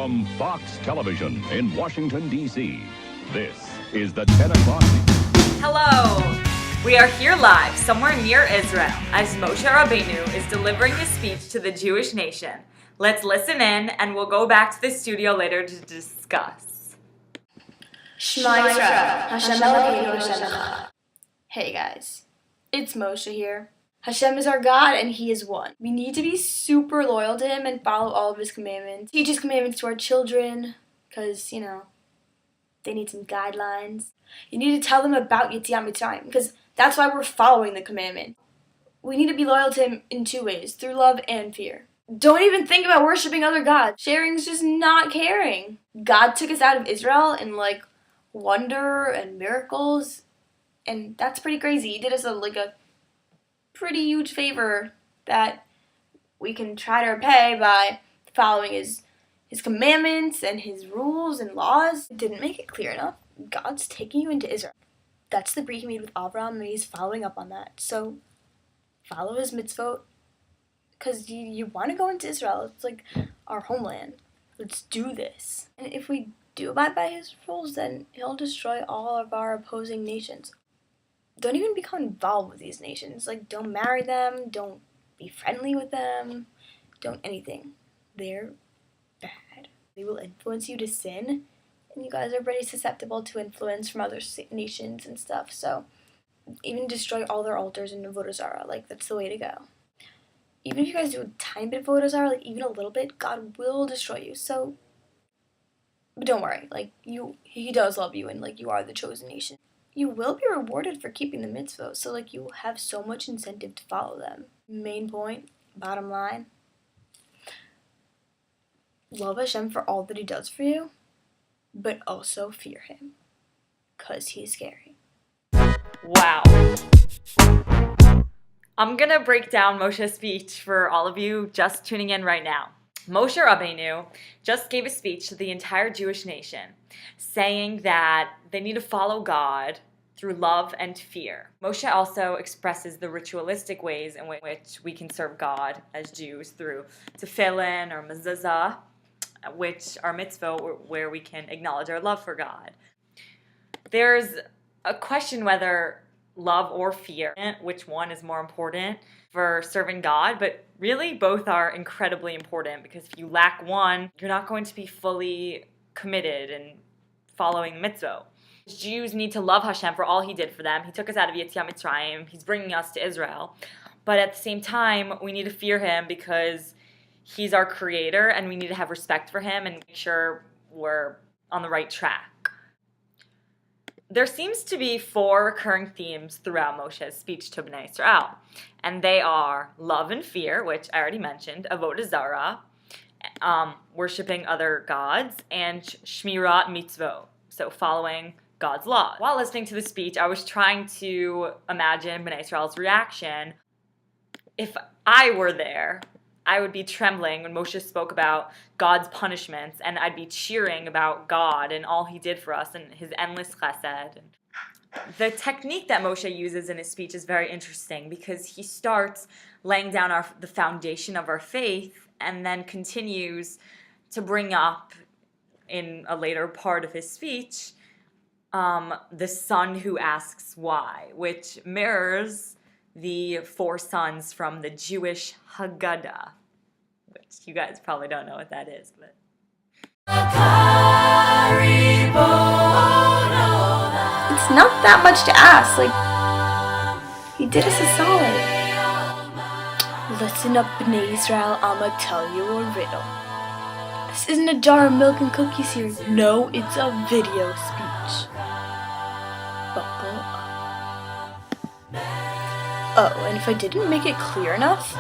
From Fox Television in Washington, D.C., this is the 10 o'clock. Hello! We are here live somewhere near Israel as Moshe Rabbeinu is delivering his speech to the Jewish nation. Let's listen in and we'll go back to the studio later to discuss. Shema Yisrael, Hashem Elokeinu Hashem Echad. Hey guys, it's Moshe here. Hashem is our God and He is one. We need to be super loyal to Him and follow all of His commandments. Teach His commandments to our children, because, they need some guidelines. You need to tell them about Yetziat Mitzrayim, because that's why we're following the commandment. We need to be loyal to Him in two ways, through love and fear. Don't even think about worshiping other gods. Sharing's just not caring. God took us out of Israel in wonder and miracles, and that's pretty crazy. He did us a pretty huge favor that we can try to repay by following his commandments and his rules and laws. Didn't make it clear enough. God's taking you into Israel. That's the brit he made with Avraham, and he's following up on that. So follow his mitzvot, because you want to go into Israel. It's our homeland. Let's do this. And if we do abide by his rules, then he'll destroy all of our opposing nations. Don't even become involved with these nations. Don't marry them. Don't be friendly with them. Don't anything. They're bad. They will influence you to sin. And you guys are pretty susceptible to influence from other nations and stuff. So even destroy all their altars in Avodah Zarah. That's the way to go. Even if you guys do a tiny bit of Avodah Zarah, even a little bit, God will destroy you. So, but don't worry. He does love you, and you are the chosen nation. You will be rewarded for keeping the mitzvot, so you will have so much incentive to follow them. Main point, bottom line, love Hashem for all that He does for you, but also fear Him, because He's scary. Wow. I'm gonna break down Moshe's speech for all of you just tuning in right now. Moshe Rabbeinu just gave a speech to the entire Jewish nation, saying that they need to follow God through love and fear. Moshe also expresses the ritualistic ways in which we can serve God as Jews through tefillin or mezuzah, which are mitzvot where we can acknowledge our love for God. There's a question whether love or fear, which one is more important for serving God, but really both are incredibly important, because if you lack one, you're not going to be fully committed and following the mitzvot. Jews need to love Hashem for all He did for them. He took us out of Yetziat Mitzrayim. He's bringing us to Israel. But at the same time, we need to fear Him because He's our creator, and we need to have respect for Him and make sure we're on the right track. There seems to be 4 recurring themes throughout Moshe's speech to Bnei Israel, and they are love and fear, which I already mentioned, Avodah Zarah, worshiping other gods, and Shmirat Mitzvot, so following God's law. While listening to the speech, I was trying to imagine Bnei Israel's reaction. If I were there, I would be trembling when Moshe spoke about God's punishments, and I'd be cheering about God and all He did for us and His endless chesed. The technique that Moshe uses in his speech is very interesting, because he starts laying down the foundation of our faith and then continues to bring up in a later part of his speech the son who asks why, which mirrors the 4 sons from the Jewish Haggadah, which you guys probably don't know what that is, but It's not that much to ask. He did us a solid. Listen up, Bnei Israel, I'ma tell you a riddle. This isn't a jar of milk and cookies here. No, it's a video speech. Buckle up. Oh, and if I didn't make it clear enough,